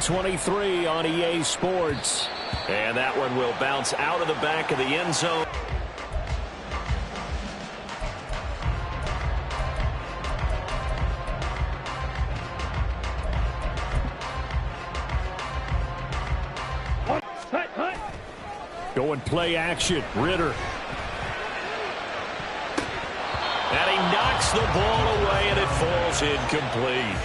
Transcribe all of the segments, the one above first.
23 on EA Sports. And that one will bounce out of the back of the end zone. Going play action. Ritter. And he knocks the ball away, and it falls incomplete.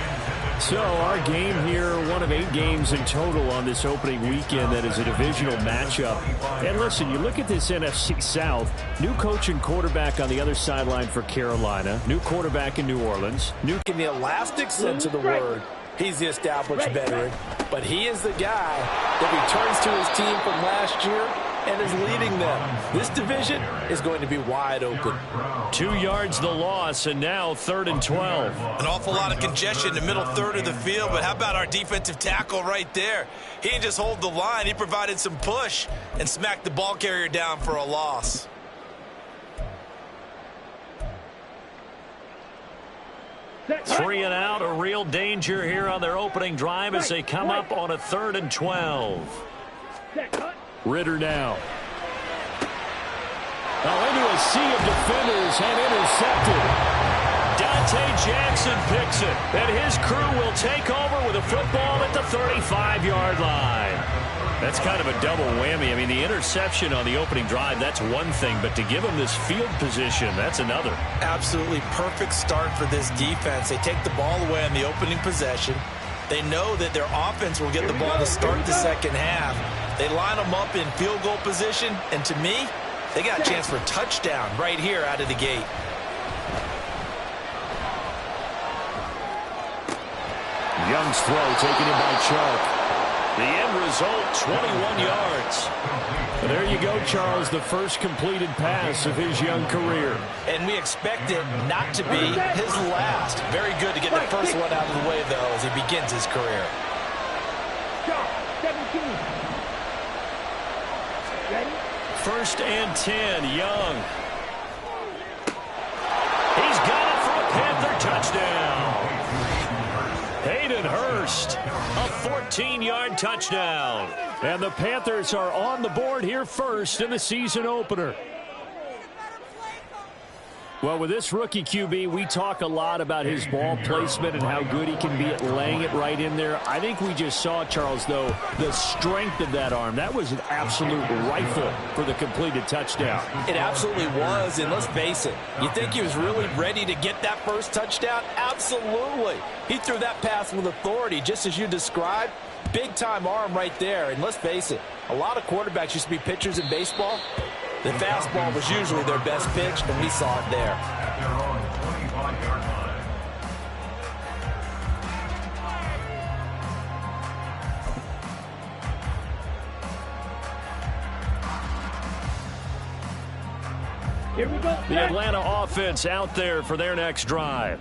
So our game here, one of 8 games in total on this opening weekend that is a divisional matchup. And listen, you look at this NFC South, new coach and quarterback on the other sideline for Carolina, new quarterback in New Orleans. In the elastic sense of the word, he's the established veteran, but he is the guy that returns to his team from last year and is leading them. This division is going to be wide open. 2 yards the loss, and now 3rd and 12. An awful lot of congestion in the middle third of the field, but how about our defensive tackle right there? He didn't just hold the line. He provided some push and smacked the ball carrier down for a loss. Three and out, a real danger here on their opening drive as they come up on a 3rd and 12. Ritter now. Now into a sea of defenders and intercepted. Dante Jackson picks it, and his crew will take over with a football at the 35-yard line. That's kind of a double whammy. I mean, the interception on the opening drive, that's one thing, but to give him this field position, that's another. Absolutely perfect start for this defense. They take the ball away on the opening possession. They know that their offense will get the ball to start the second half. They line them up in field goal position, and to me, they got a chance for a touchdown right here out of the gate. Young's throw taken in by Chuck. The end result, 21 yards. And there you go, Charles, the first completed pass of his young career. And we expect it not to be his last. Very good to get the first one out of the way, though, as he begins his career. 1st and 10, Young. He's got it for a Panther touchdown. Hayden Hurst, a 14-yard touchdown. And the Panthers are on the board here first in the season opener. Well, with this rookie QB, we talk a lot about his ball placement and how good he can be at laying it right in there. I think we just saw, Charles, though, the strength of that arm. That was an absolute rifle for the completed touchdown. It absolutely was, and let's face it, you think he was really ready to get that first touchdown? Absolutely. He threw that pass with authority, just as you described. Big-time arm right there, and let's face it, a lot of quarterbacks used to be pitchers in baseball. The fastball was usually their best pitch, and we saw it there. Here we go. The Atlanta offense out there for their next drive.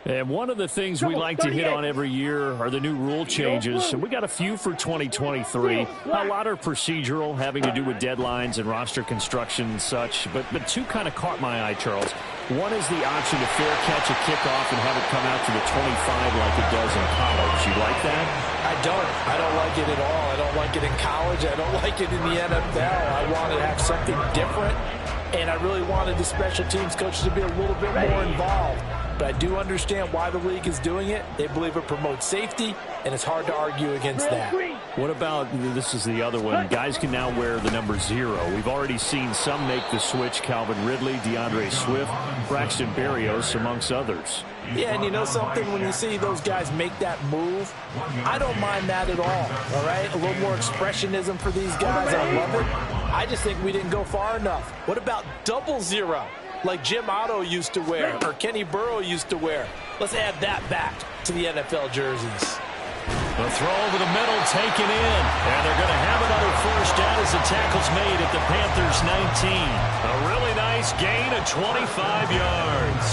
And one of the things we like to hit on every year are the new rule changes. And we got a few for 2023. A lot are procedural, having to do with deadlines and roster construction and such. But 2 kind of caught my eye, Charles. One is the option to fair catch a kickoff and have it come out to the 25 like it does in college. You like that? I don't like it at all. I don't like it in college. I don't like it in the NFL. I want to have something different. And I really wanted the special teams coaches to be a little bit more involved. But I do understand why the league is doing it. They believe it promotes safety, and it's hard to argue against that. What about, this is the other one, guys can now wear the number 0. We've already seen some make the switch, Calvin Ridley, DeAndre Swift, Braxton Berrios, amongst others. Yeah, and you know something? When you see those guys make that move, I don't mind that at all right? A little more expressionism for these guys. I love it. I just think we didn't go far enough. What about 00? Like Jim Otto used to wear, or Kenny Burrow used to wear. Let's add that back to the NFL jerseys. The throw over the middle taken in. And they're going to have another first down as the tackle's made at the Panthers 19. A really nice gain of 25 yards.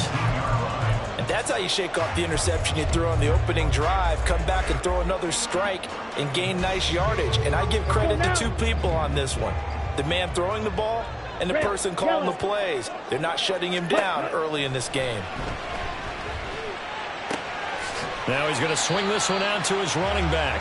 And that's how you shake off the interception you threw on the opening drive, come back and throw another strike and gain nice yardage. And I give credit to 2 people on this one. The man throwing the ball and the person calling the plays. They're not shutting him down early in this game. Now he's going to swing this one out to his running back.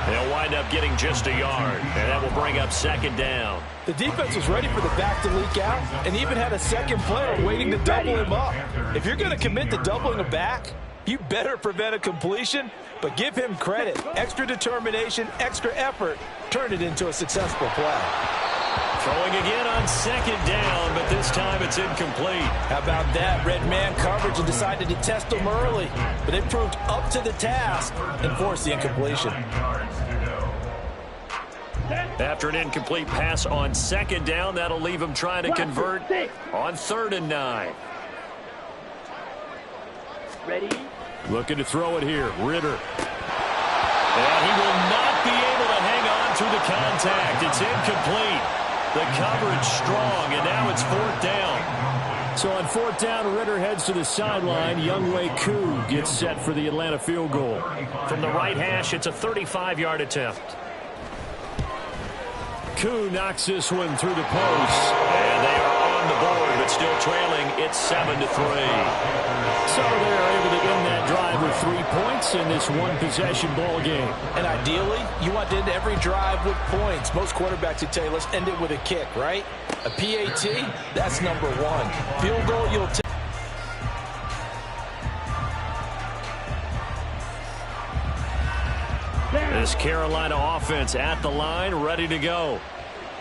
They'll wind up getting just a yard, and that will bring up second down. The defense was ready for the back to leak out and even had a second player waiting to double him up. If you're going to commit to doubling a back, you better prevent a completion, but give him credit. Extra determination, extra effort, turn it into a successful play. Throwing again on second down, but this time it's incomplete. How about that? Red man coverage and decided to test him early, but they proved up to the task and forced the incompletion. After an incomplete pass on second down, that'll leave him trying to convert on 3rd and 9. Ready? Looking to throw it here. Ritter. And he will not be able to hang on through the contact. It's incomplete. The coverage strong, and now it's 4th down. So on 4th down, Ritter heads to the sideline. Younghoe Koo gets set for the Atlanta field goal. From the right hash, it's a 35-yard attempt. Koo knocks this one through the post, and they are on the board, but still trailing. It's 7-3. So they're able to end that drive with 3 points in this one-possession ball game. And ideally, you want to end every drive with points. Most quarterbacks would tell you, let's end it with a kick, right? A PAT, that's number 1. Field goal, you'll take. This Carolina offense at the line, ready to go.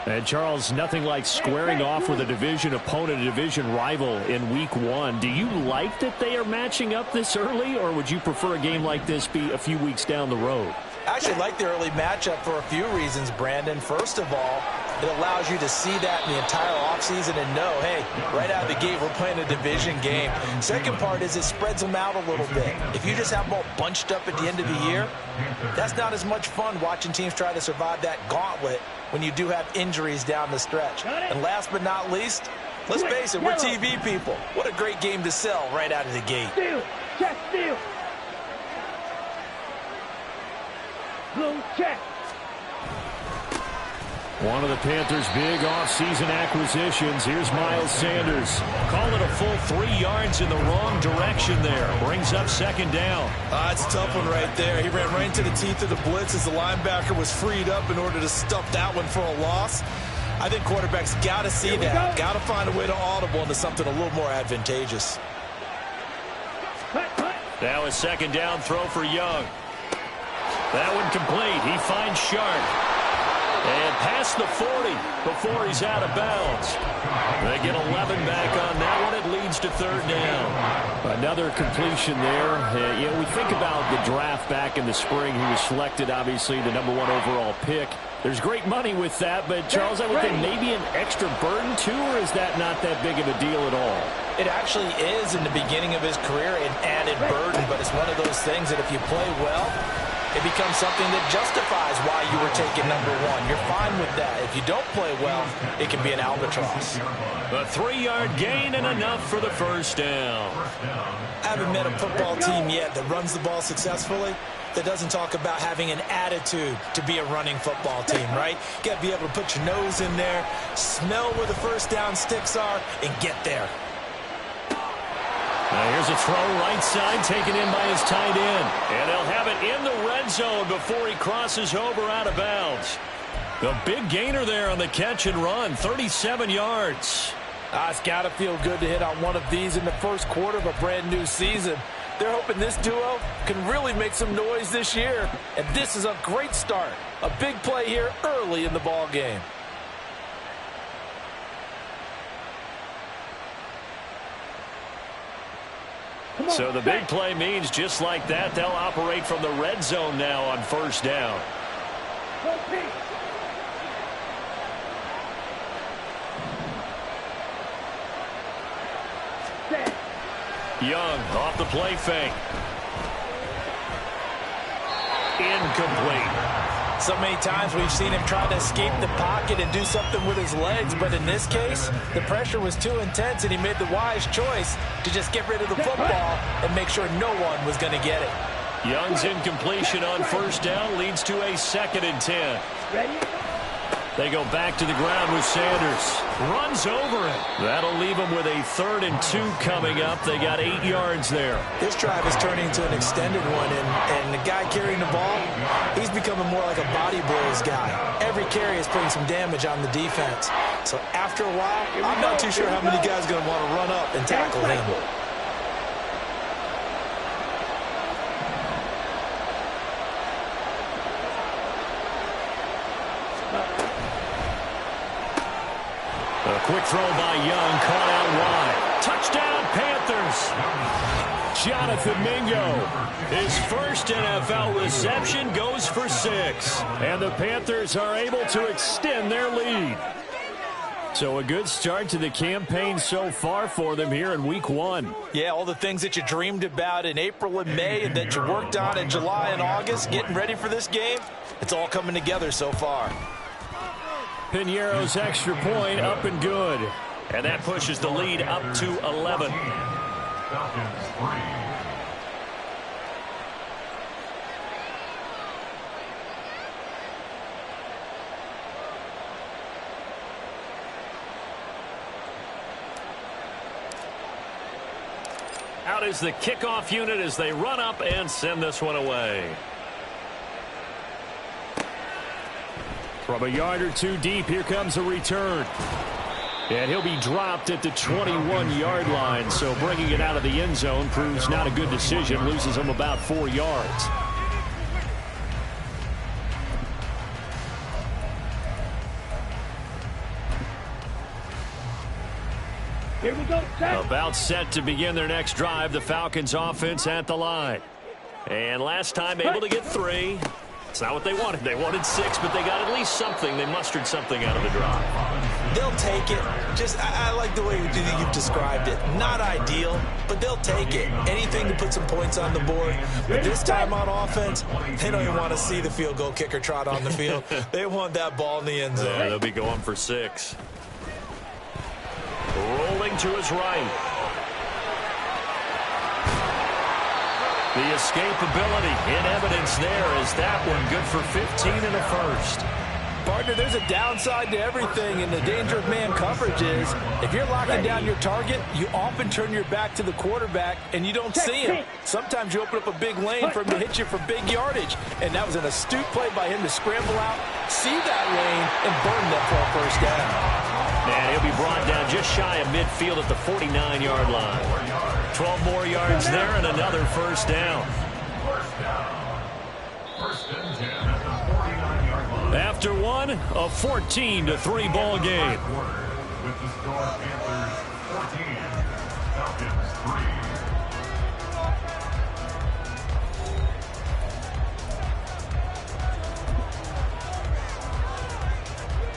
And, Charles, nothing like squaring off with a division opponent, a division rival in Week 1. Do you like that they are matching up this early, or would you prefer a game like this be a few weeks down the road? I actually like the early matchup for a few reasons, Brandon. First of all, it allows you to see that in the entire offseason and know, hey, right out of the gate, we're playing a division game. Second part is it spreads them out a little bit. If you just have them all bunched up at the end of the year, that's not as much fun watching teams try to survive that gauntlet when you do have injuries down the stretch. And last but not least, let's face it, we're TV people. What a great game to sell right out of the gate. Steal. Check, steal. Blue check. One of the Panthers' big offseason acquisitions. Here's Miles Sanders. Call it a full 3 yards in the wrong direction there. Brings up second down. It's a tough one right there. He ran right into the teeth of the blitz as the linebacker was freed up in order to stuff that one for a loss. I think quarterbacks got to see that. Got to find a way to audible into something a little more advantageous. Now a second down throw for Young. That one complete. He finds Sharp. And past the 40 before he's out of bounds. They get 11 back on that one. It leads to 3rd down. Another completion there. You know, we think about the draft back in the spring. He was selected, obviously, the #1 overall pick. There's great money with that, but, Charles, I would think maybe an extra burden, too, or is that not that big of a deal at all? It actually is in the beginning of his career an added burden, but it's one of those things that if you play well, it becomes something that justifies why you were taken #1. You're fine with that. If you don't play well, it can be an albatross. A 3-yard gain and enough for the 1st down. I haven't met a football team yet that runs the ball successfully that doesn't talk about having an attitude to be a running football team, right? You got to be able to put your nose in there, smell where the 1st down sticks are, and get there. Now here's a throw right side taken in by his tight end. And they'll have it in the red zone before he crosses over out of bounds. The big gainer there on the catch and run, 37 yards. It's got to feel good to hit on one of these in the first quarter of a brand new season. They're hoping this duo can really make some noise this year. And this is a great start. A big play here early in the ball game. So the big play means just like that, they'll operate from the red zone now on 1st down. Young off the play fake. Incomplete. So many times we've seen him try to escape the pocket and do something with his legs, but in this case, the pressure was too intense and he made the wise choice to just get rid of the football and make sure no one was going to get it. Young's incompletion on 1st down leads to a 2nd and 10. Ready? They go back to the ground with Sanders. Runs over it. That'll leave them with a 3rd and 2 coming up. They got 8 yards there. This drive is turning into an extended one, and the guy carrying the ball, he's becoming more like a body blows guy. Every carry is putting some damage on the defense. So after a while, I'm not too sure how many guys are going to want to run up and tackle him. A quick throw by Young, caught out wide. Touchdown, Panthers. Jonathan Mingo, his first NFL reception, goes for 6. And the Panthers are able to extend their lead. So a good start to the campaign so far for them here in Week 1. Yeah, all the things that you dreamed about in April and May and that you worked on in July and August, getting ready for this game, it's all coming together so far. Piñeiro's extra point up and good. And that pushes the lead up to 11. Out is the kickoff unit as they run up and send this one away. From a yard or 2 deep, here comes a return. And he'll be dropped at the 21-yard line, so bringing it out of the end zone proves not a good decision, loses him about 4 yards. Here we go, set. About set to begin their next drive, the Falcons offense at the line. And last time able to get 3. It's not what they wanted. They wanted 6, but they got at least something. They mustered something out of the drive. They'll take it. I like the way you've described it. Not ideal, but they'll take it. Anything to put some points on the board. But this time on offense, they don't even want to see the field goal kicker trot on the field. They want that ball in the end zone. Yeah, they'll be going for 6. Rolling to his right. The escapability in evidence there is that one good for 15 and a first. Partner, there's a downside to everything, and the danger of man coverage is if you're locking down your target, you often turn your back to the quarterback and you don't see him. Sometimes you open up a big lane for him to hit you for big yardage, and that was an astute play by him to scramble out, see that lane, and burn that for a first down. And he'll be brought down just shy of midfield at the 49-yard line. 12 more yards there and another first down. After one, a 14-3 ball game. With the score, Panthers 14, Falcons 3.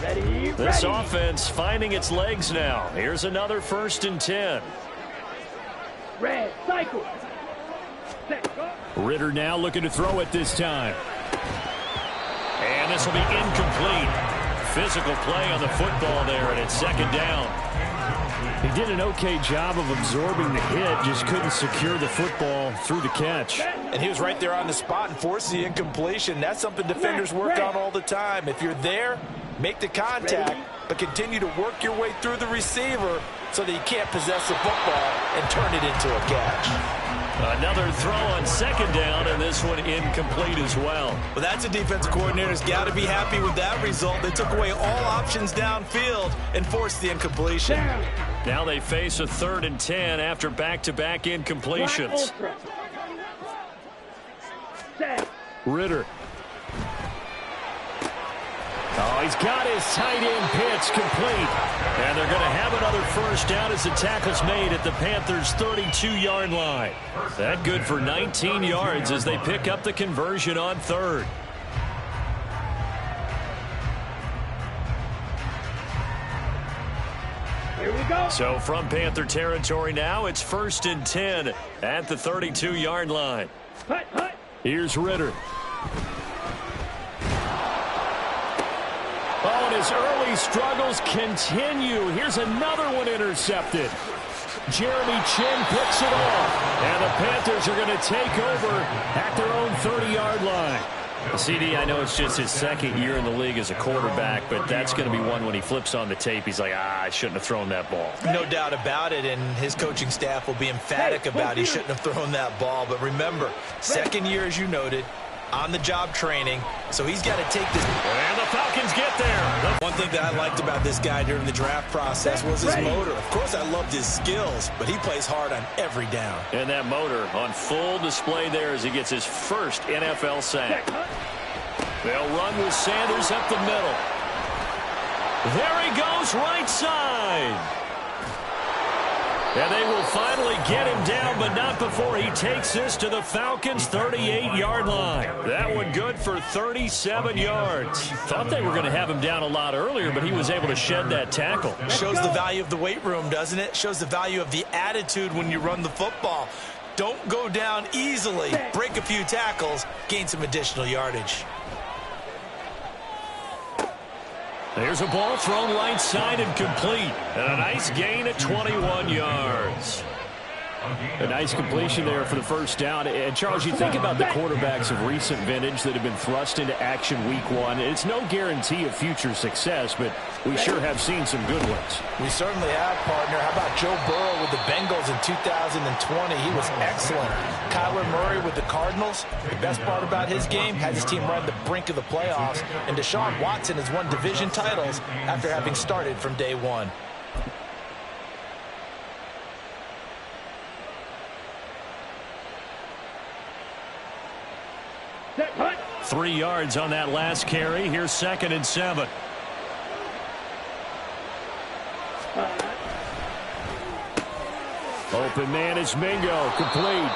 Ready, This ready. offense finding its legs now. Here's another 1st and 10. Red, cycle. Set, go. Ritter now looking to throw it this time. And this will be incomplete. Physical play on the football there, and it's 2nd down. He did an okay job of absorbing the hit, just couldn't secure the football through the catch. And he was right there on the spot and forced the incompletion. That's something defenders work on all the time. If you're there, make the contact, but continue to work your way through the receiver so that you can't possess the football and turn it into a catch. Another throw on 2nd down, and this one incomplete as well. Well, that's a defensive coordinator's got to be happy with that result. They took away all options downfield and forced the incompletion. Now they face a 3rd and 10 after back-to-back incompletions. Ritter. Oh, he's got his tight end pitch complete. And they're going to have another first down as the tackle's made at the Panthers' 32-yard line. That good for 19 yards as they pick up the conversion on 3rd. Here we go. So from Panther territory now, it's 1st and 10 at the 32-yard line. Hut, hut. Here's Ritter. Oh, and his early struggles continue. Here's another one intercepted. Jeremy Chin picks it off. And the Panthers are going to take over at their own 30-yard line. CD, I know it's just his second year in the league as a quarterback, but that's going to be one when he flips on the tape. He's like, I shouldn't have thrown that ball. No doubt about it, and his coaching staff will be emphatic about he shouldn't have thrown that ball. But remember, second year, as you noted, on-the-job training, so he's got to take this. And the Falcons get there. One thing that I liked about this guy during the draft process was his motor. Of course, I loved his skills, but he plays hard on every down. And that motor on full display there as he gets his first NFL sack. They'll run with Sanders up the middle. There he goes, right side. And they will finally get him down, but not before he takes this to the Falcons' 38-yard line. That one good for 37 yards. Thought they were going to have him down a lot earlier, but he was able to shed that tackle. Shows the value of the weight room, doesn't it? Shows the value of the attitude when you run the football. Don't go down easily. Break a few tackles. Gain some additional yardage. There's a ball thrown right side and complete. And a nice gain at 21 yards. A nice completion there for the first down. And, Charles, you think about the quarterbacks of recent vintage that have been thrust into action week one. It's no guarantee of future success, but we sure have seen some good ones. We certainly have, partner. How about Joe Burrow with the Bengals in 2020? He was excellent. Kyler Murray with the Cardinals. The best part about his game has his team run the brink of the playoffs. And Deshaun Watson has won division titles after having started from day one. Set, hut. 3 yards on that last carry. Here's 2nd and 7. Open man is Mingo. Complete.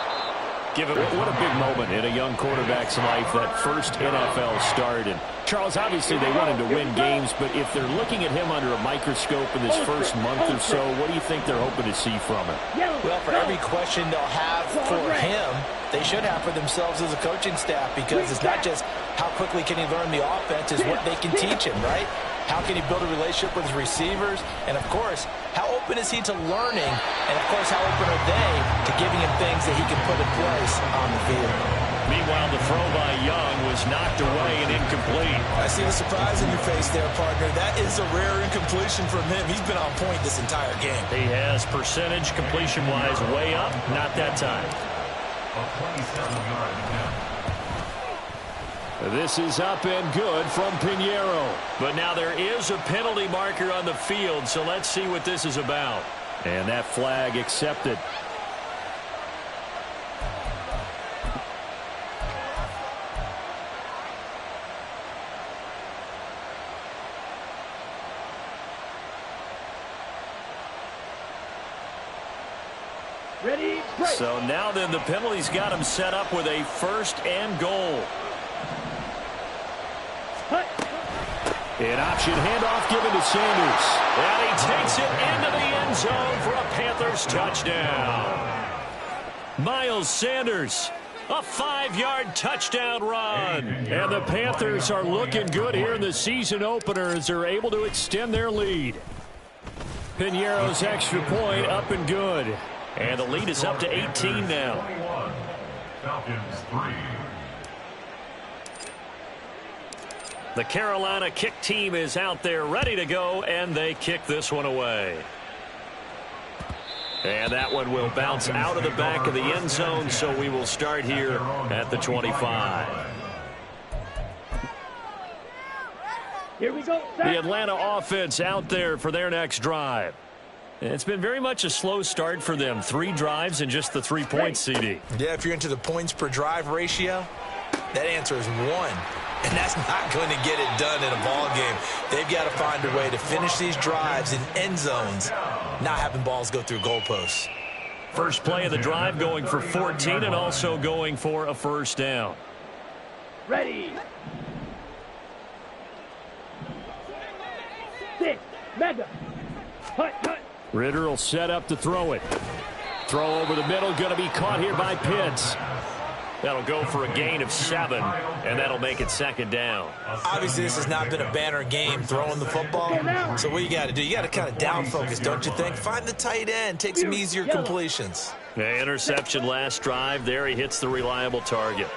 Give it. What a big moment in a young quarterback's life, that first NFL start. And Charles, obviously they want him to win games, but if they're looking at him under a microscope in this first month or so, what do you think they're hoping to see from him? Well, for every question they'll have for him, they should have for themselves as a coaching staff, because it's not just how quickly can he learn the offense, it's what they can teach him, right? How can he build a relationship with his receivers? And, of course, how open is he to learning? And, of course, how open are they to giving him things that he can put in place on the field? Meanwhile, the throw by Young was knocked away and incomplete. I see the surprise in your face there, partner. That is a rare incompletion from him. He's been on point this entire game. He has percentage completion-wise way up. Not that time. A 27-yard attempt. This is up and good from Pinheiro. But now there is a penalty marker on the field, so let's see what this is about. And that flag accepted. Ready, break. So now then the penalty's got him set up with a 1st and goal. Hut. An option handoff given to Sanders. And he takes it into the end zone for a Panthers touchdown. Miles Sanders, a 5-yard touchdown run. And the Panthers are looking good here in the season opener as they're able to extend their lead. Pinheiro's extra point up and good. And the lead is up to 18 now. 21. Falcons 3. The Carolina kick team is out there ready to go, and they kick this one away. And that one will bounce out of the back of the end zone, so we will start here at the 25. Here we go. The Atlanta offense out there for their next drive. It's been very much a slow start for them. 3 drives and just the 3 points, CD. Yeah, if you're into the points per drive ratio, that answer is 1. And that's not going to get it done in a ball game. They've got to find a way to finish these drives in end zones, not having balls go through goalposts. First play of the drive going for 14 and also going for a 1st down. Ready. 6. Mega. Hut, hut. Ritter will set up to throw it. Throw over the middle, going to be caught here by Pitts. That'll go for a gain of 7, and that'll make it 2nd down. Obviously, this has not been a banner game throwing the football. So what you got to do, you got to kind of down focus, don't you think? Find the tight end, take some easier completions. The interception last drive. There he hits the reliable target.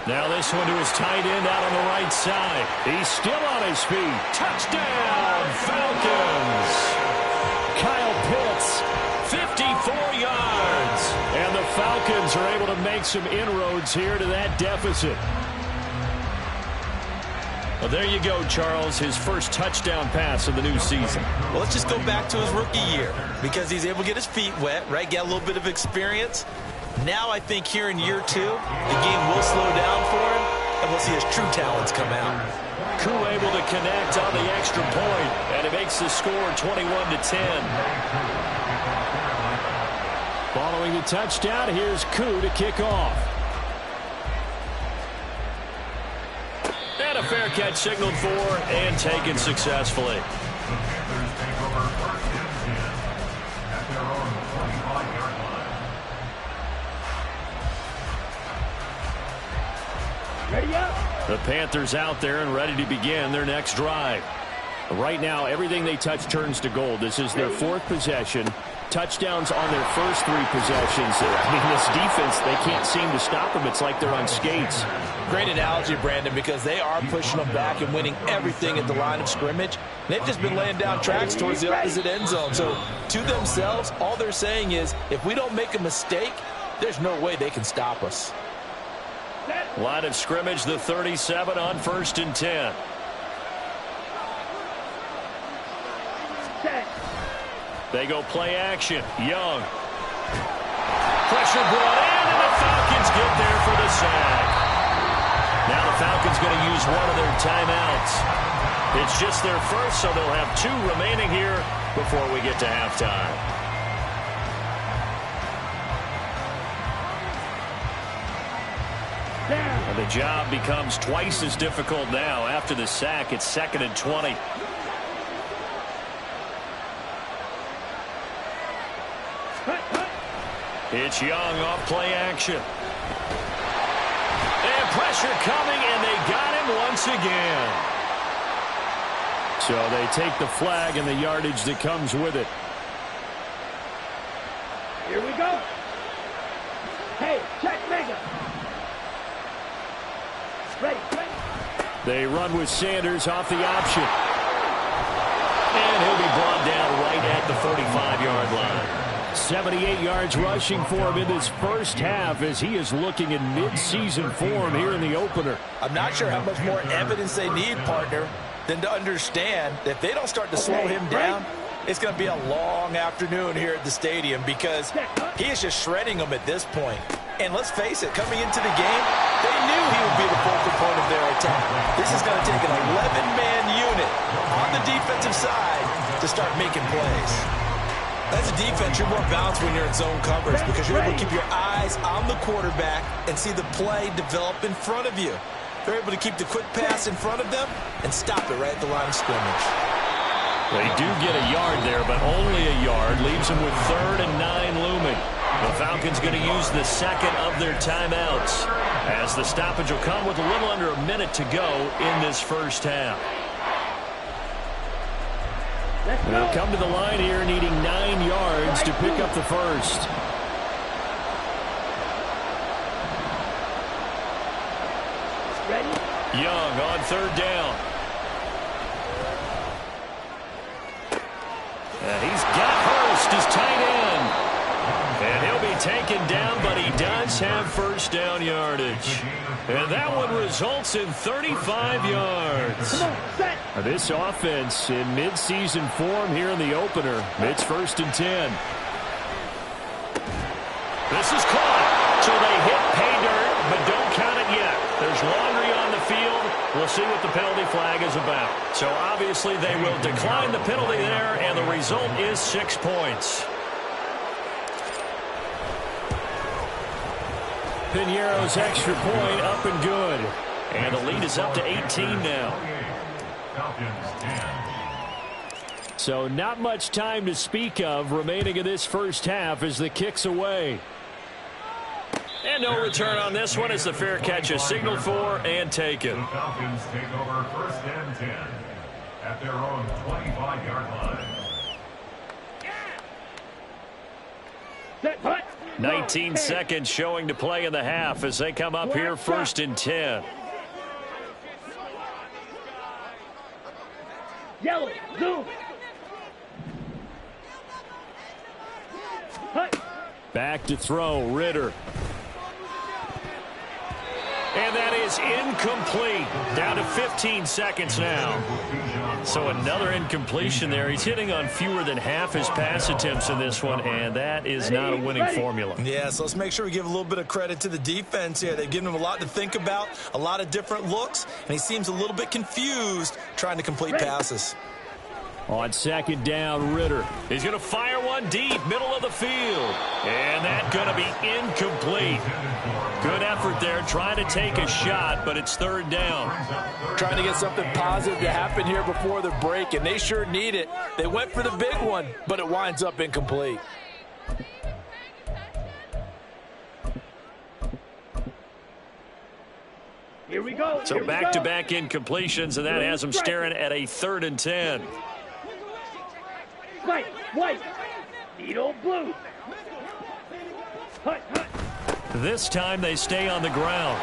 Now this one to his tight end out on the right side. He's still on his feet. Touchdown, Falcons. Kyle Pitts, 54 yards. And the Falcons are able to make some inroads here to that deficit. Well, there you go, Charles, his first touchdown pass of the new season. Well, let's just go back to his rookie year because he's able to get his feet wet, right? Get a little bit of experience. Now I think here in year 2, the game will slow down for him, and we'll see his true talents come out. Koo able to connect on the extra point, and it makes the score 21-10. Following the touchdown, here's Koo to kick off. And a fair catch signaled for and taken successfully. At their own 25-yard line. Ready up. The Panthers out there and ready to begin their next drive. Right now, everything they touch turns to gold. This is their 4th possession. Touchdowns on their first 3 possessions. I mean, this defense, they can't seem to stop them. It's like they're on skates. Great analogy, Brandon, because they are pushing them back and winning everything at the line of scrimmage. They've just been laying down tracks towards the opposite end zone. So to themselves, all they're saying is, if we don't make a mistake, there's no way they can stop us. Line of scrimmage, the 37 on 1st and 10. Set. They go play action. Young. Pressure brought in, and the Falcons get there for the sack. Now the Falcons going to use one of their timeouts. It's just their first, so they'll have 2 remaining here before we get to halftime. And the job becomes twice as difficult now. After the sack, it's 2nd and 20. It's Young off play action. And pressure coming, and they got him once again. So they take the flag and the yardage that comes with it. Here we go. Hey, check mega. Ready. They run with Sanders off the option. And he'll be brought down right at the 45-yard line. 78 yards rushing for him in this first half as he is looking in mid-season form here in the opener. I'm not sure how much more evidence they need, partner, than to understand that if they don't start to slow him down, it's going to be a long afternoon here at the stadium because he is just shredding them at this point. And let's face it, coming into the game, they knew he would be the focal point of their attack. This is going to take an 11-man unit on the defensive side to start making plays. As a defense, you're more balanced when you're in zone coverage because you're able to keep your eyes on the quarterback and see the play develop in front of you. They're able to keep the quick pass in front of them and stop it right at the line of scrimmage. They do get a yard there, but only a yard. Leaves them with 3rd and 9 looming. The Falcons going to use the 2nd of their timeouts as the stoppage will come with a little under a minute to go in this first half. They'll come to the line here needing 9 yards to pick up the first. Ready? Young on 3rd down. And he's got Hurst as tight end. And he'll be taken down, but he does have first down yardage. And that one results in 35 yards. This offense in mid-season form here in the opener. It's 1st and 10. This is caught. So they hit pay dirt, but don't count it yet. There's laundry on the field. We'll see what the penalty flag is about. So obviously they will decline the penalty there, and the result is 6 points. Piñeiro's extra point up and good. And the lead is up to 18 now. So not much time to speak of remaining in this first half as the kick's away. And no return on this one as the fair catch is signaled for and taken. The Falcons take over 1st and 10 at their own 25-yard line. Set, hut. 19 seconds showing to play in the half as they come up here 1st and 10. Yellow, zoom. Back to throw, Ritter. And that is incomplete. Down to 15 seconds now. So another incompletion there. He's hitting on fewer than half his pass attempts in this one, and that is not a winning formula. Yeah, so let's make sure we give a little bit of credit to the defense here. They've given him a lot to think about, a lot of different looks, and he seems a little bit confused trying to complete passes. On 2nd down, Ritter. He's going to fire one deep, middle of the field. And that's going to be incomplete. Good effort there, trying to take a shot, but it's 3rd down. Trying to get something positive to happen here before the break, and they sure need it. They went for the big one, but it winds up incomplete. Here we go. So back-to-back incompletions, and that has them staring at a 3rd and 10. White, needle blue. This time they stay on the ground.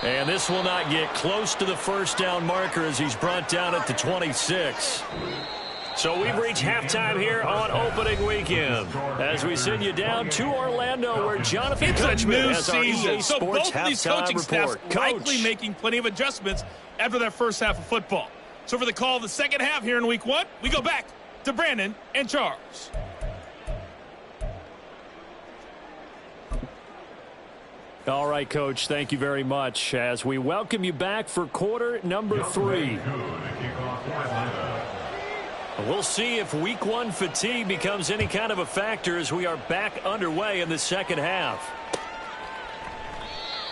And this will not get close to the 1st down marker as he's brought down at the 26. So we've reached halftime here on opening weekend. As we send you down to Orlando, where Jonathan Coachman has our EA so Sports both of these halftime coaching report. staffs likely making plenty of adjustments after their first half of football. So for the call of the second half here in week 1, we go back to Brandon and Charles. All right, Coach, thank you very much as we welcome you back for quarter number 3. We'll see if week 1 fatigue becomes any kind of a factor as we are back underway in the second half.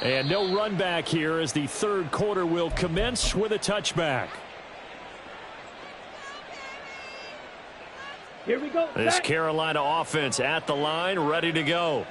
And no run back here as the 3rd quarter will commence with a touchback. Here we go. This Carolina offense at the line, ready to go.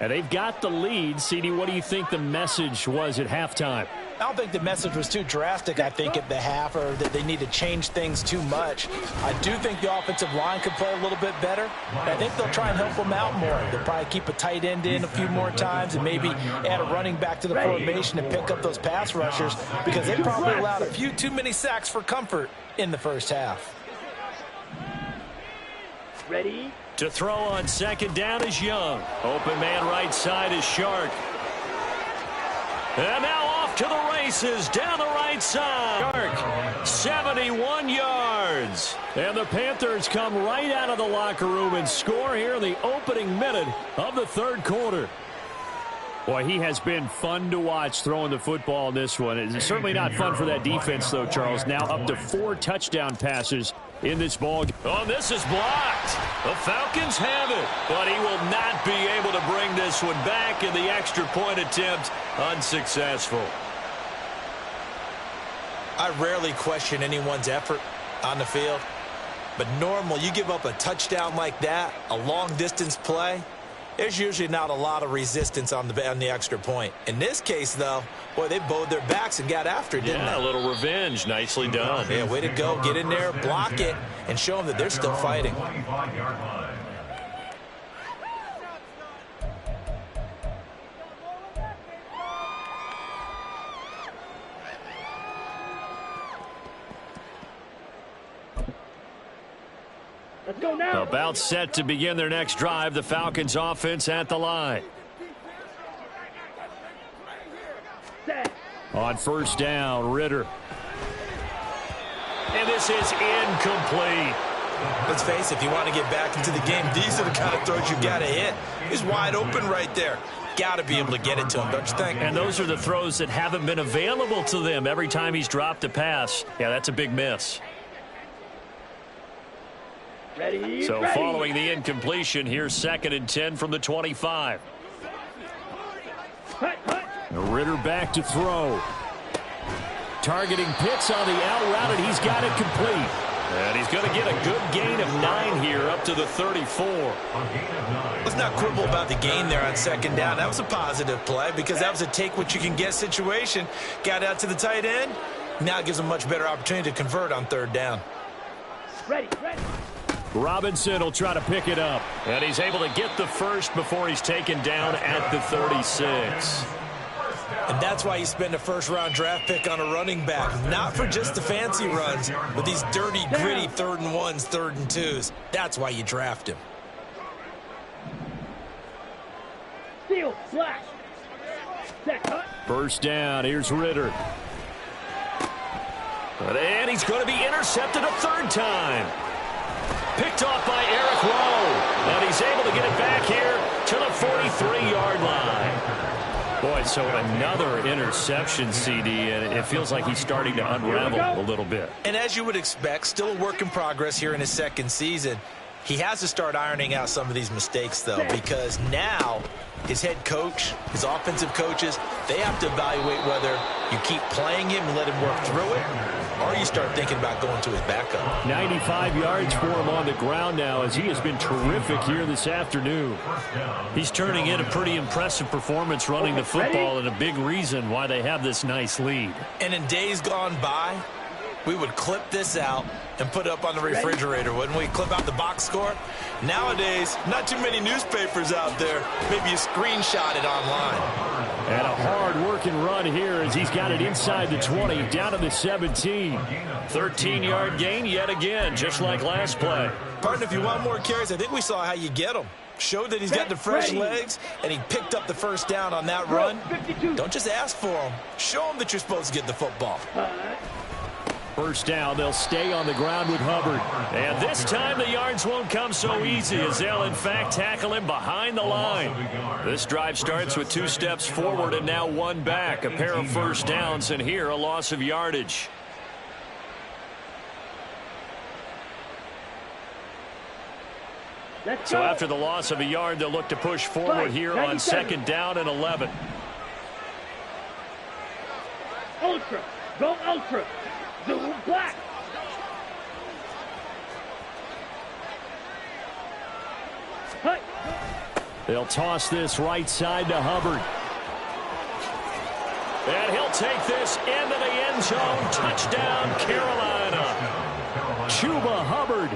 And they've got the lead. CD, what do you think the message was at halftime? I don't think the message was too drastic, I think, at the half, or that they need to change things too much. I do think the offensive line could play a little bit better. I think they'll try and help them out more. They'll probably keep a tight end in a few more times and maybe add a running back to the formation and pick up those pass rushers, because they probably allowed a few too many sacks for comfort in the first half. Ready? To throw on 2nd down is Young. Open man right side is Shark. And now off to the races down the right side. Shark, 71 yards. And the Panthers come right out of the locker room and score here in the opening minute of the 3rd quarter. Boy, he has been fun to watch throwing the football in this one. It's certainly not fun for that defense, though, Charles. Now up to 4 touchdown passes in this ball. Oh, this is blocked. The Falcons have it, but he will not be able to bring this one back, and the extra point attempt unsuccessful. I rarely question anyone's effort on the field, but normal, you give up a touchdown like that, a long-distance play, there's usually not a lot of resistance on the extra point. In this case, though, boy, they bowed their backs and got after it, didn't they? Yeah, a little revenge. Nicely done. Yeah, way to go. Get in there, block it, and show them that they're still fighting. Let's go now. About set to begin their next drive. The Falcons offense at the line. Set. On 1st down, Ritter. And this is incomplete. Let's face it, if you want to get back into the game, these are the kind of throws you got to hit. He's wide open right there. Got to be able to get it to him, don't you think? And those are the throws that haven't been available to them every time he's dropped a pass. Yeah, that's a big miss. Ready, so ready. Following the incompletion, here's 2nd and 10 from the 25. Ritter back to throw. Targeting Pitts on the out route, and he's got it complete. And he's going to get a good gain of 9 here up to the 34. Let's not quibble about the gain there on 2nd down. That was a positive play because that was a take-what-you-can-get situation. Got out to the tight end. Now it gives them a much better opportunity to convert on 3rd down. Ready, ready. Robinson will try to pick it up. And he's able to get the first before he's taken down at the 36. And that's why you spend a first-round draft pick on a running back. Not for just the fancy runs, but these dirty, gritty 3rd and 1s, 3rd and 2s. That's why you draft him. Steal, slash. Set, cut. First down, here's Ritter. And he's going to be intercepted a 3rd time. Picked off by Eric Rowe. And he's able to get it back here to the 43-yard line. Boy, so another interception, CD, and it feels like he's starting to unravel a little bit. And as you would expect, still a work in progress here in his 2nd season. He has to start ironing out some of these mistakes, though, because now his head coach, his offensive coaches, they have to evaluate whether you keep playing him and let him work through it, or you start thinking about going to his backup. 95 yards for him on the ground now, as he has been terrific here this afternoon. He's turning in a pretty impressive performance running the football, and a big reason why they have this nice lead. And in days gone by, we would clip this out and put it up on the refrigerator, wouldn't we? Clip out the box score. Nowadays, not too many newspapers out there. Maybe you screenshot it online. And a hard-working run here as he's got it inside the 20, down to the 17. 13-yard gain yet again, just like last play. Partner, if you want more carries, I think we saw how you get them. Showed that he's got the fresh legs, and he picked up the first down on that run. Don't just ask for them. Show them that you're supposed to get the football. First down, they'll stay on the ground with Hubbard. And this time the yards won't come so easy, as they'll in fact tackle him behind the line. This drive starts with 2 steps forward and now 1 back. A pair of first downs, and here a loss of yardage. So after the loss of a yard, they'll look to push forward here on 2nd down and 11. Ultra. Go ultra. Zoom black. Hey. They'll toss this right side to Hubbard. And he'll take this into the end zone. Touchdown, Carolina. Chuba Hubbard.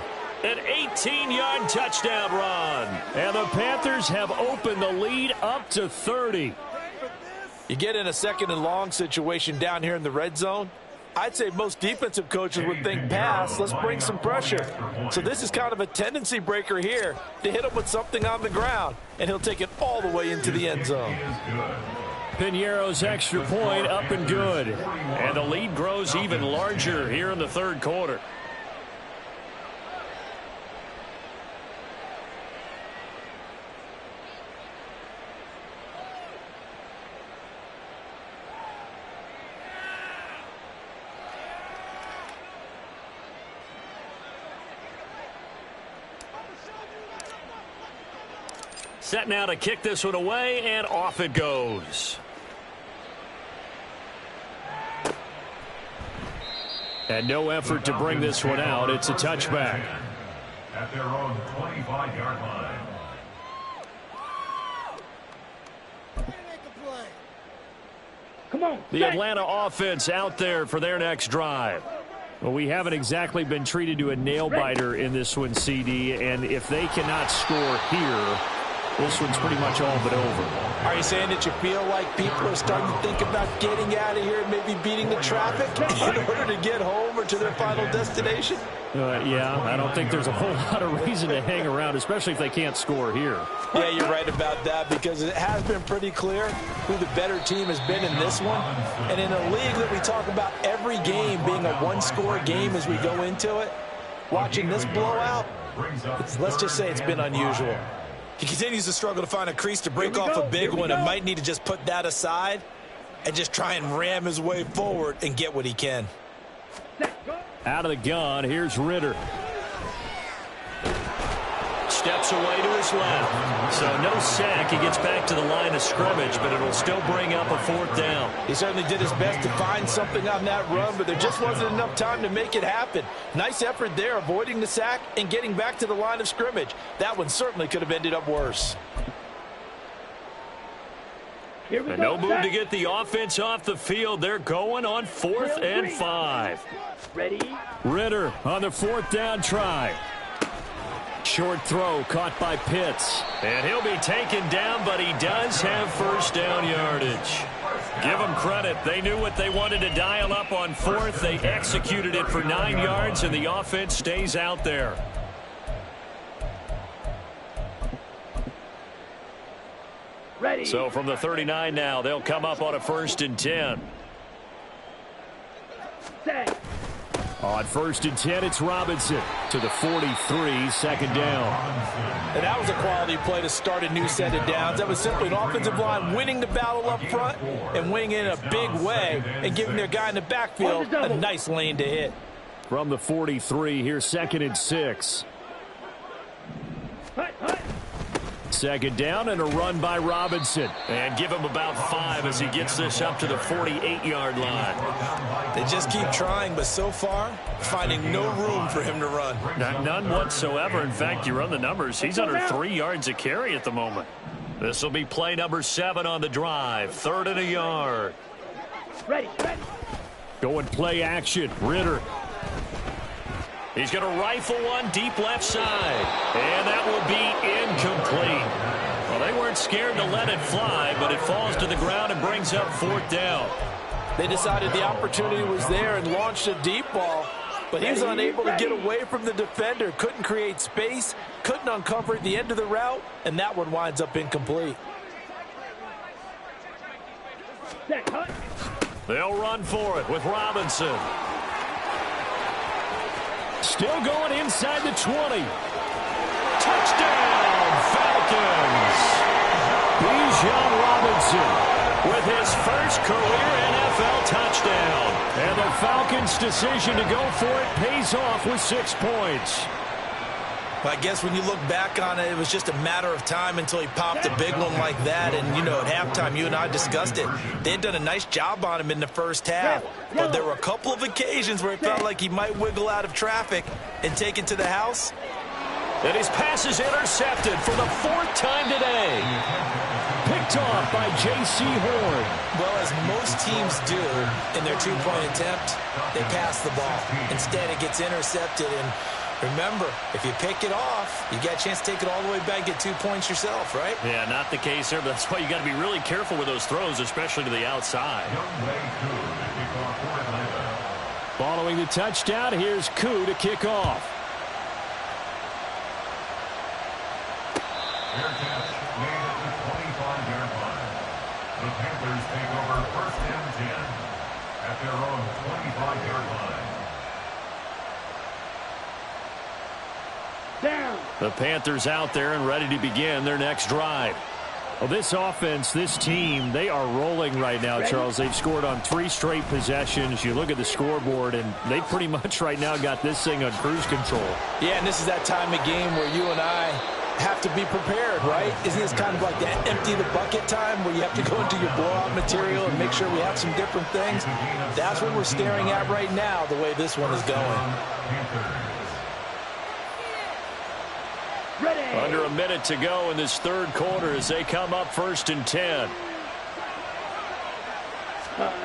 An 18-yard touchdown run. And the Panthers have opened the lead up to 30. You get in a 2nd and long situation down here in the red zone, I'd say most defensive coaches would think pass, let's bring some pressure. So this is kind of a tendency breaker here to hit him with something on the ground, and he'll take it all the way into the end zone. Piñeiro's extra point up and good. And the lead grows even larger here in the 3rd quarter. Set now to kick this one away, and off it goes. And no effort to bring this one out. It's a touchback. At their own 25-yard line. Come on. The Atlanta offense out there for their next drive. Well, we haven't exactly been treated to a nail-biter in this one, CD, and if they cannot score here, this one's pretty much all but over. Are you saying that you feel like people are starting to think about getting out of here and maybe beating the traffic in order to get home or to their final destination? Yeah, I don't think there's a whole lot of reason to hang around, especially if they can't score here. Yeah, you're right about that, because it has been pretty clear who the better team has been in this one. And in a league that we talk about every game being a one-score game as we go into it, watching this blowout, let's just say it's been unusual. He continues to struggle to find a crease to break off a big one, and might need to just put that aside and just try and ram his way forward and get what he can. Out of the gun, here's Ritter. Steps away to his left. So no sack. He gets back to the line of scrimmage, but it'll still bring up a 4th down. He certainly did his best to find something on that run, but there just wasn't enough time to make it happen. Nice effort there, avoiding the sack and getting back to the line of scrimmage. That one certainly could have ended up worse. And no move to get the offense off the field. They're going on 4th and 5. Ready? Ritter on the 4th down try. Short throw caught by Pitts. And he'll be taken down, but he does have first down yardage. Give them credit. They knew what they wanted to dial up on fourth. They executed it for 9 yards, and the offense stays out there. Ready. So from the 39 now, they'll come up on a 1st and 10. Set. On 1st and 10, it's Robinson to the 43, 2nd down. And that was a quality play to start a new set of downs. That was simply an offensive line winning the battle up front and winning in a big way and giving their guy in the backfield a nice lane to hit. From the 43, here's 2nd and 6. Hut, hut. 2nd down and a run by Robinson. And give him about 5 as he gets this up to the 48-yard line. They just keep trying, but so far, finding no room for him to run. None whatsoever. In fact, you run the numbers. He's under 3 yards a carry at the moment. This will be play number 7 on the drive. 3rd and a yard. Ready, ready. Going play action. Ritter. He's going to rifle one deep left side. And that will be incomplete. Well, they weren't scared to let it fly, but it falls to the ground and brings up 4th down. They decided the opportunity was there and launched a deep ball, but he was unable to get away from the defender, couldn't create space, couldn't uncover at the end of the route, and that one winds up incomplete. Set, hut. They'll run for it with Robinson. Still going inside the 20. Touchdown, Falcons. Bijan Robinson with his first career NFL touchdown. And the Falcons' decision to go for it pays off with 6 points. I guess when you look back on it, it was just a matter of time until he popped a big one like that. And, you know, at halftime, you and I discussed it. They had done a nice job on him in the first half. But there were a couple of occasions where it felt like he might wiggle out of traffic and take it to the house. And his pass is intercepted for the 4th time today. Picked off by J.C. Horn. Well, as most teams do in their 2-point attempt, they pass the ball. Instead, it gets intercepted. And remember, if you pick it off, you got a chance to take it all the way back and get 2 points yourself, right? Yeah, not the case there, but that's why you got to be really careful with those throws, especially to the outside. Following the touchdown, here's Koo to kick off. Fair catch made at the 25-yard line. The Panthers take over 1st and 10 at their own 25-yard line. Down. The Panthers out there and ready to begin their next drive. Well, this offense, this team, they are rolling right now, Charles. They've scored on 3 straight possessions. You look at the scoreboard, and they pretty much right now got this thing on cruise control. Yeah, and this is that time of game where you and I have to be prepared, right? Isn't this kind of like that empty the bucket time where you have to go into your blowout material and make sure we have some different things? That's what we're staring at right now, the way this one is going. Ready. Under a minute to go in this 3rd quarter as they come up 1st and 10.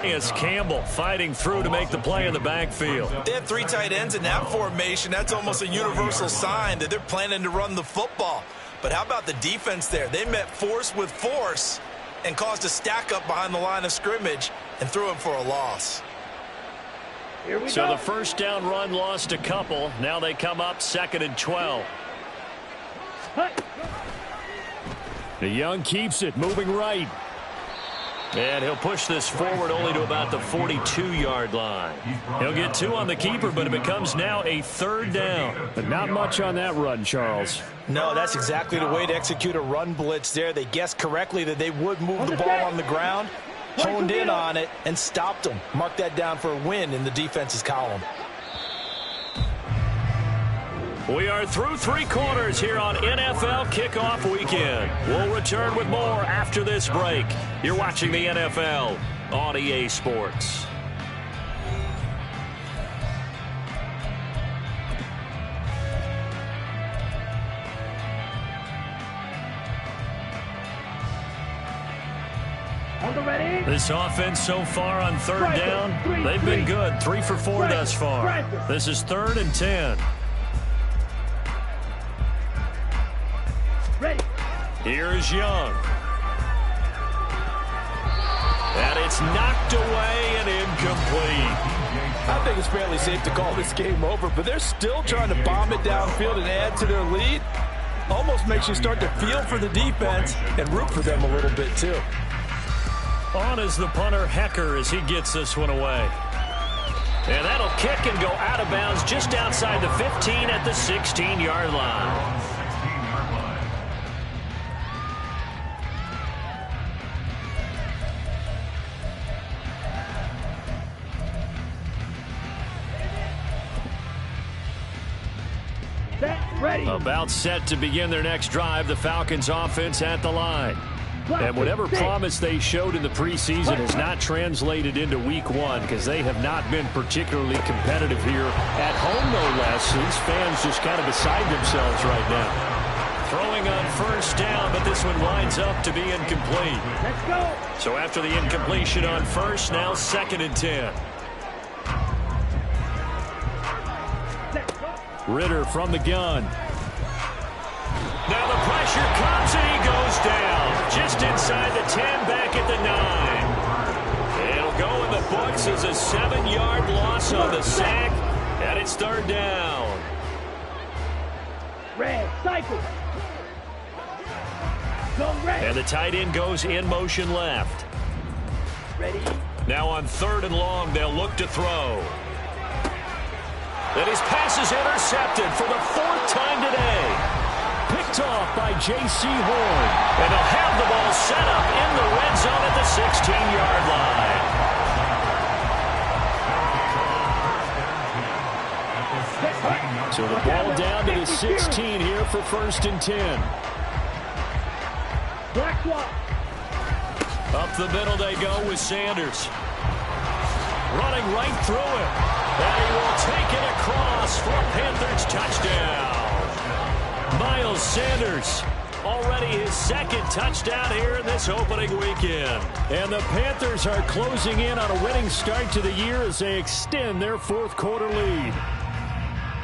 It's Campbell fighting through to make the play in the backfield. They have 3 tight ends in that formation. That's almost a universal sign that they're planning to run the football. But how about the defense there? They met force with force and caused a stack up behind the line of scrimmage and threw him for a loss. Here we So go. the 1st down run lost a couple. Now they come up 2nd and 12. Hut. The Young keeps it, moving right. And he'll push this forward only to about the 42-yard line. He'll get 2 on the keeper, but it becomes now a 3rd down. But not much on that run, Charles. No, that's exactly the way to execute a run blitz there. They guessed correctly that they would move the ball on the ground, honed in on it, and stopped them. Mark that down for a win in the defense's column. We are through 3 quarters here on NFL Kickoff Weekend. We'll return with more after this break. You're watching the NFL on EA Sports. On the ready. This offense so far on 3rd down, they've been good. 3 for 4 thus far. This is 3rd and 10. Here's Young. And it's knocked away and incomplete. I think it's fairly safe to call this game over, but they're still trying to bomb it downfield and add to their lead. Almost makes you start to feel for the defense and root for them a little bit too. On is the punter, Hecker, as he gets this one away. And that'll kick and go out of bounds just outside the 15 at the 16-yard line. Ready. About set to begin their next drive, the Falcons offense at the line. And whatever promise they showed in the preseason has not translated into week one because they have not been particularly competitive here at home, no less. These fans just kind of beside themselves right now. Throwing on first down, but this one winds up to be incomplete. Let's go. So after the incompletion on first, now 2nd and 10. Ritter from the gun. Now the pressure comes and he goes down. Just inside the 10, back at the 9. It'll go in the books as a 7-yard loss on the sack. And it's 3rd down. Red, cycle. Go red. And the tight end goes in motion left. Ready. Now on 3rd and long, they'll look to throw. And his pass is intercepted for the 4th time today. Picked off by J.C. Horn. And they'll have the ball set up in the red zone at the 16-yard line. So the ball down to the 16 here for 1st and 10. Black swap. Up the middle they go with Sanders. Running right through it. And he will take it across for a Panthers touchdown. Miles Sanders, already his 2nd touchdown here in this opening weekend. And the Panthers are closing in on a winning start to the year as they extend their 4th quarter lead.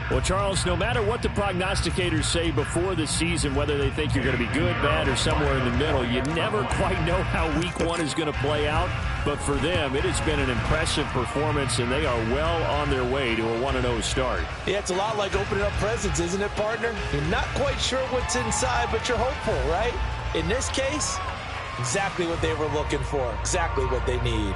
Well, Charles, no matter what the prognosticators say before the season, whether they think you're going to be good, bad, or somewhere in the middle, you never quite know how week one is going to play out. But for them, it has been an impressive performance, and they are well on their way to a 1-0 start. Yeah, it's a lot like opening up presents, isn't it, partner? You're not quite sure what's inside, but you're hopeful, right? In this case, exactly what they were looking for, exactly what they need.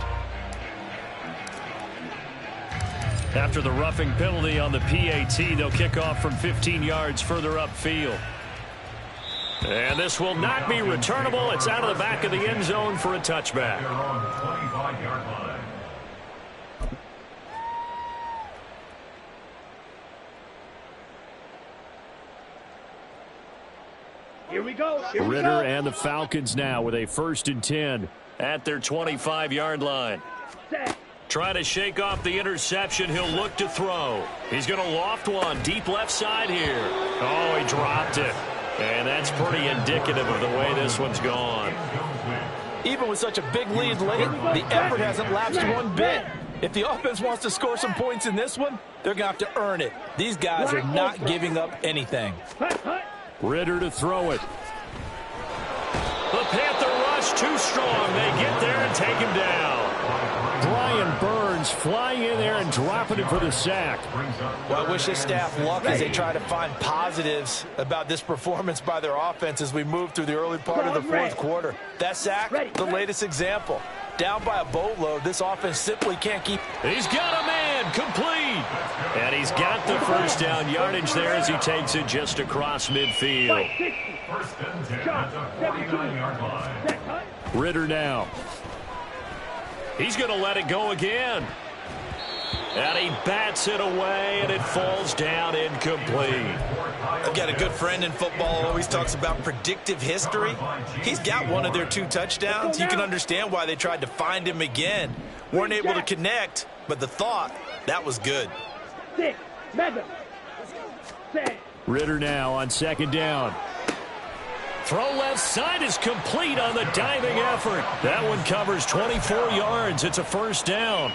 After the roughing penalty on the PAT, they'll kick off from 15 yards further upfield. And this will not be returnable. It's out of the back of the end zone for a touchback. They're on the 25-yard line. Here we go. Here we Ritter go. and the Falcons now with a 1st and 10 at their 25-yard line. Set. Trying to shake off the interception. He'll look to throw. He's going to loft one deep left side here. Oh, he dropped it. And that's pretty indicative of the way this one's gone. Even with such a big lead late, the effort hasn't lapsed one bit. If the offense wants to score some points in this one, they're going to have to earn it. These guys are not giving up anything. Ritter to throw it. The Panther rush too strong. They get there and take him down. Brian Burns flying in there and dropping it for the sack. Well, I wish this staff luck as they try to find positives about this performance by their offense as we move through the early part of the 4th quarter. That sack, the latest example. Down by a boatload, this offense simply can't keep. He's got a man, complete. And he's got the 1st down yardage there as he takes it just across midfield. 1st and 10 at the 49-yard line. Ritter now. He's going to let it go again. And he bats it away, and it falls down incomplete. I've got a good friend in football, always talks about predictive history. He's got one of their 2 touchdowns. You can understand why they tried to find him again. Weren't able to connect, but the thought, that was good. Ritter now on 2nd down. Throw left side is complete on the diving effort. That one covers 24 yards. It's a 1st down.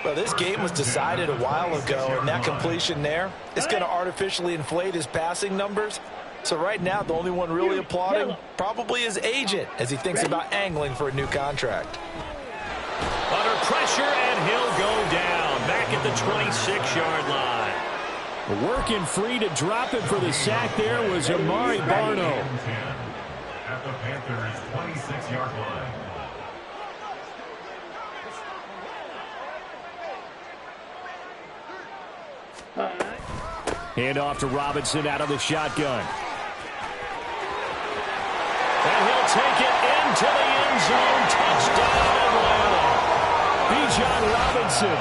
Well, this game was decided a while ago, and that completion there is going to artificially inflate his passing numbers. So right now, the only one really applauding probably his agent as he thinks about angling for a new contract. Under pressure, and he'll go down. Back at the 26-yard line. Working free to drop it for the sack there was Amari Barno. At the Panthers' 26-yard line. Hand off to Robinson out of the shotgun. And he'll take it into the end zone. Touchdown, Atlanta. Bijan Robinson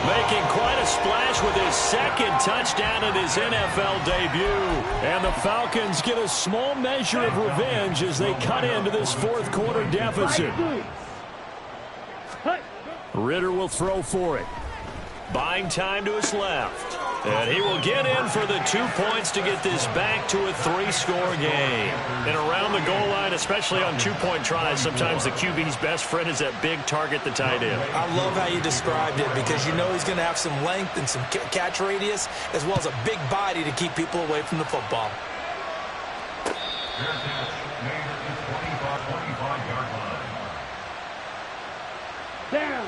making quite a splash with his second touchdown in his NFL debut. And the Falcons get a small measure of revenge as they cut into this fourth quarter deficit. Ritter will throw for it. Buying time to his left. And he will get in for the 2 points to get this back to a 3-score game. And around the goal line, especially on 2-point tries, sometimes the QB's best friend is that big target, the tight end. I love how you described it because you know he's going to have some length and some catch radius as well as a big body to keep people away from the football. Down.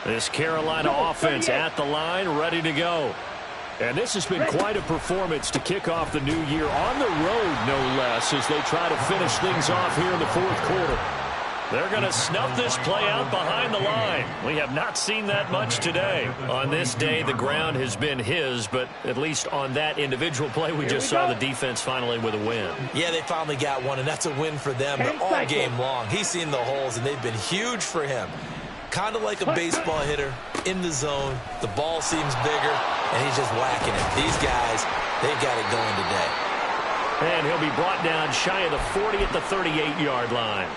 This Carolina offense at the line, ready to go. And this has been quite a performance to kick off the new year on the road, no less, as they try to finish things off here in the fourth quarter. They're going to snuff this play out behind the line. We have not seen that much today. On this day, the ground has been his, but at least on that individual play, we just saw the defense finally with a win. Yeah, they finally got one, and that's a win for them. But all game long, he's seen the holes, and they've been huge for him. Kind of like a baseball hitter in the zone. The ball seems bigger, and he's just whacking it. These guys, they've got it going today. And he'll be brought down shy of the 40 at the 38-yard line.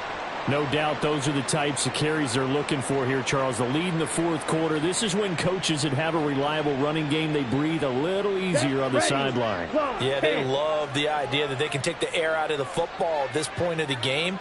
No doubt those are the types of carries they're looking for here, Charles. The lead in the fourth quarter. This is when coaches that have a reliable running game, they breathe a little easier on the sideline. Yeah, they love the idea that they can take the air out of the football at this point of the game.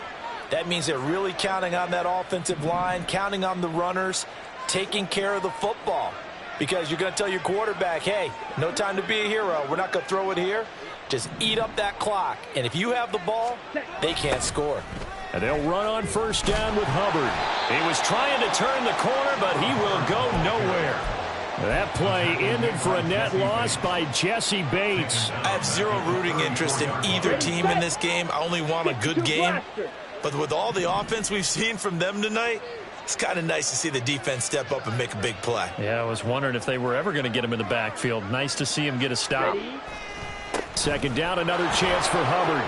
That means they're really counting on that offensive line, counting on the runners, taking care of the football. Because you're going to tell your quarterback, hey, no time to be a hero. We're not going to throw it here. Just eat up that clock. And if you have the ball, they can't score. And they'll run on first down with Hubbard. He was trying to turn the corner, but he will go nowhere. That play ended for a net loss by Jesse Bates. I have zero rooting interest in either team in this game. I only want a good game. But with all the offense we've seen from them tonight, it's kind of nice to see the defense step up and make a big play. Yeah, I was wondering if they were ever going to get him in the backfield. Nice to see him get a stop. Second down, another chance for Hubbard.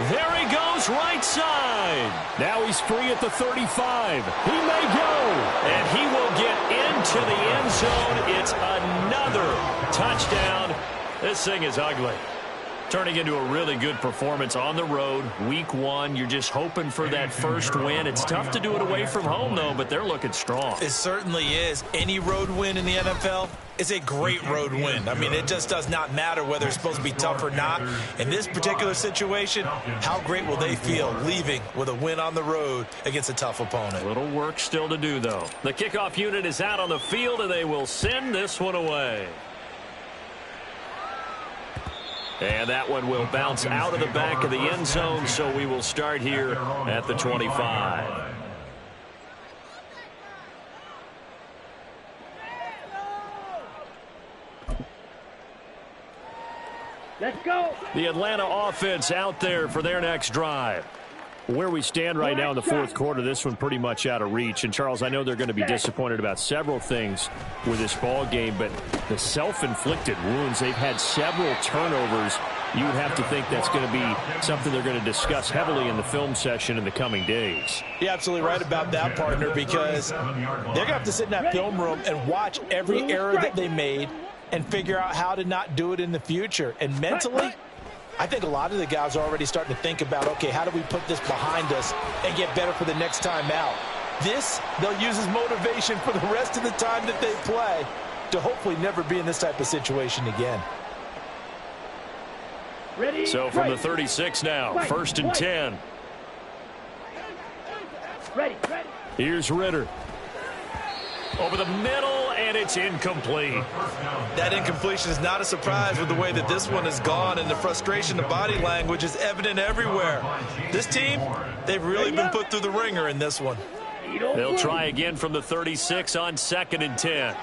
There he goes, right side. Now he's free at the 35. He may go. And he will get into the end zone. It's another touchdown. This thing is ugly. Turning into a really good performance on the road. Week 1, you're just hoping for that first win. It's tough to do it away from home, though, but they're looking strong. It certainly is. Any road win in the NFL is a great road win. I mean, it just does not matter whether it's supposed to be tough or not. In this particular situation, how great will they feel leaving with a win on the road against a tough opponent? A little work still to do, though. The kickoff unit is out on the field, and they will send this one away. And that one will bounce out of the back of the end zone, so we will start here at the 25. Let's go. The Atlanta offense out there for their next drive. Where we stand right now in the fourth quarter, this one pretty much out of reach. And, Charles, I know they're going to be disappointed about several things with this ball game, but the self-inflicted wounds, they've had several turnovers. You would have to think that's going to be something they're going to discuss heavily in the film session in the coming days. You're absolutely right about that, partner, because they're going to have to sit in that film room and watch every error that they made and figure out how to not do it in the future. And mentally, I think a lot of the guys are already starting to think about, okay, how do we put this behind us and get better for the next time out? This, they'll use as motivation for the rest of the time that they play to hopefully never be in this type of situation again. Ready? So from the 36 now, first and 10. Ready. Here's Ritter. over the middle, and it's incomplete. That incompletion is not a surprise with the way that this one has gone, and the frustration, the body language is evident everywhere. This team, they've really been put through the ringer in this one. They'll try again from the 36 on 2nd and 10.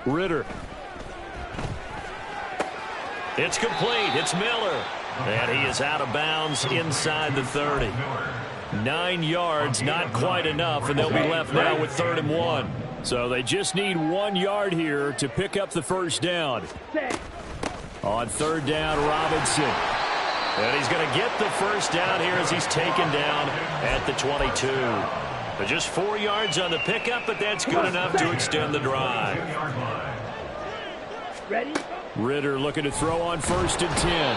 Ritter. It's complete. It's Miller. And he is out of bounds inside the 30. 9 yards, not quite enough, and they'll be left now with 3rd and 1. So they just need 1 yard here to pick up the first down. On 3rd down, Robinson. And he's going to get the first down here as he's taken down at the 22. But just 4 yards on the pickup, but that's good enough to extend the drive. Ready? Ritter looking to throw on 1st and 10.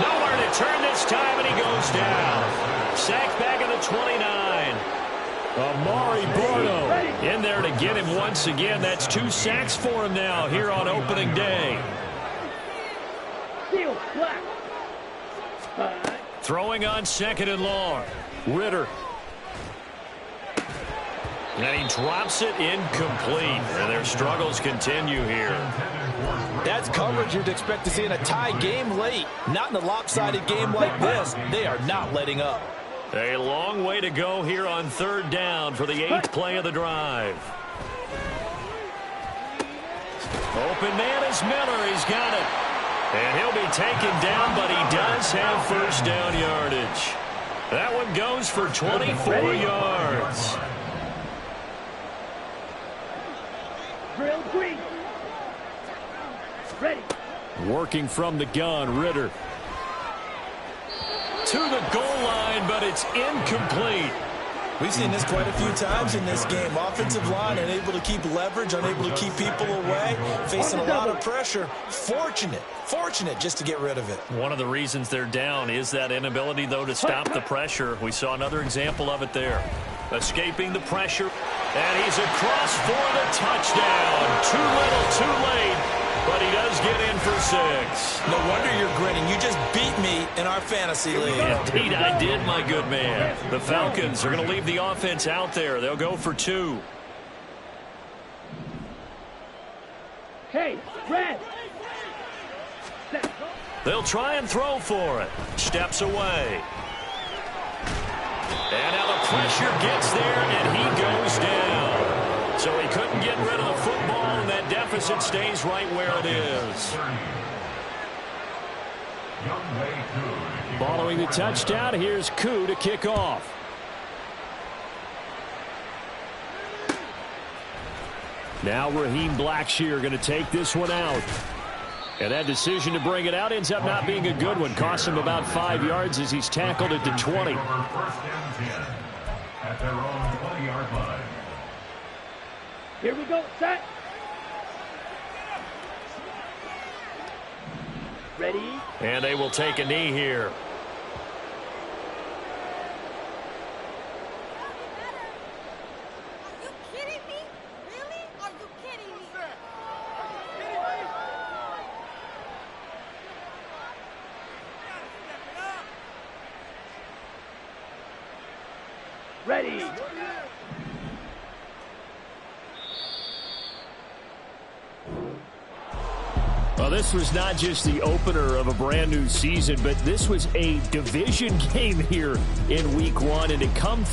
Nowhere to turn this time, and he goes down. Sacked back at the 29. Amari Barno in there to get him once again. That's 2 sacks for him now here on opening day. Throwing on 2nd and long. Ritter. And he drops it incomplete. And their struggles continue here. That's coverage you'd expect to see in a tie game late. Not in a lopsided game like this. They are not letting up. A long way to go here on 3rd down for the 8th play of the drive. Open man is Miller. He's got it. And he'll be taken down, but he does have first down yardage. That one goes for 24 yards. Drill green. Ready. Working from the gun, Ritter. To the goal line, but it's incomplete. We've seen this quite a few times in this game. Offensive line unable to keep leverage, unable to keep people away, facing a lot of pressure. Fortunate just to get rid of it. One of the reasons they're down is that inability, though, to stop the pressure. We saw another example of it there. Escaping the pressure, and he's across for the touchdown. Too little, too late, but he does get in for 6. No wonder you're grinning. You just beat me in our fantasy league. Indeed, I did, my good man. The Falcons are going to leave the offense out there. They'll go for 2. Hey, red. They'll try and throw for it. Steps away. And now the pressure gets there, and he goes down. So he couldn't get rid of the football, and that deficit stays right where it is. Following the touchdown, here's Koo to kick off. Now Raheem Blackshear going to take this one out. And that decision to bring it out ends up not being a good one. Costs him about 5 yards as he's tackled at the 20. At their own 20-yard line. Here we go, set. Ready? And they will take a knee here. Are you kidding me? Really? Are you kidding me? Ready. Well, this was not just the opener of a brand new season, but this was a division game here in week 1, and it comes